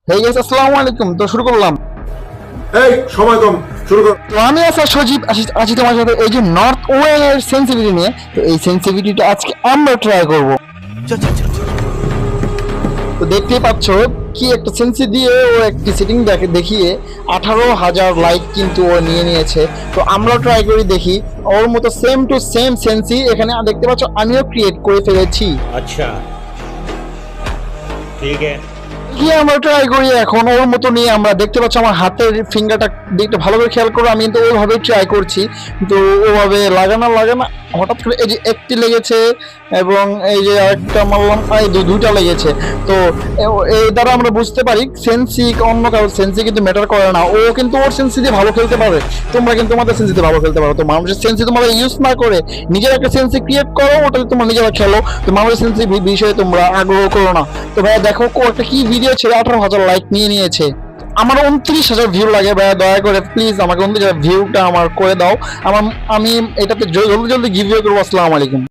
Hey guys, আসসালামু আলাইকুম। তো শুরু করলাম। এই সময় কম, শুরু কর। তো আমি সজীব আছি তোমার সাথে এই যে নর্থ ওয়ে এর সেন্সিটিভিটি নিয়ে। তো এই সেন্সিটিভিটিটা আজকে আমরা ট্রাই করব। তো দেখতেই পাচ্ছ কি একটা সেন্সি দিয়ে ও একটি সেটিং দেখিয়ে 18,000 লাইক কিন্তু ও নিয়ে নিয়েছে। তো আমরা ট্রাই করি, দেখি ওর মতো সেম টু সেম সেন্সি এখানে দেখতে পাচ্ছ আমিও ক্রিয়েট করে ফেলেছি। अच्छा ठीक है। কি আমরা ট্রাই করি এখন ওর মতো নিয়ে। আমরা দেখতে পাচ্ছি আমার হাতের ফিঙ্গারটা দিকটা ভালো করে খেয়াল করো। আমি কিন্তু ওইভাবেই ট্রাই করছি, কিন্তু ওভাবে লাগানো হঠাৎ করে এই যে একটি লেগেছে এবং এই যে আরেকটা মারলাম, এই দুইটা লেগেছে। তো এই দ্বারা আমরা বুঝতে পারি সেন্সি অন্য কারোর সেন্সি কিন্তু ম্যাটার করে না। ও কিন্তু ওর সেন্সি দিয়ে ভালো খেলতে পারে, তোমরা কিন্তু তোমাদের সেন্সি দিয়ে ভালো খেলতে পারো। তো মানুষের সেন্সি তোমরা ইউজ না করে নিজের একটা সেন্সি ক্রিয়েট করো, ওটা তোমরা নিজেরা খেলো। তো মানুষের সেন্সি বিষয়ে তোমরা আগ্রহ করো না। তো ভাইয়া দেখো একটা কি ভিডিও ছিল, 18,000 লাইক নিয়ে নিয়েছে। আমার 29,000 ভিউ লাগে ভাইয়া, দয়া করে প্লিজ আমাকে 29,000 ভিউটা আমার করে দাও। আমি এটাতে জলদি জলদি গিভ করবো। আসসালামু আলাইকুম।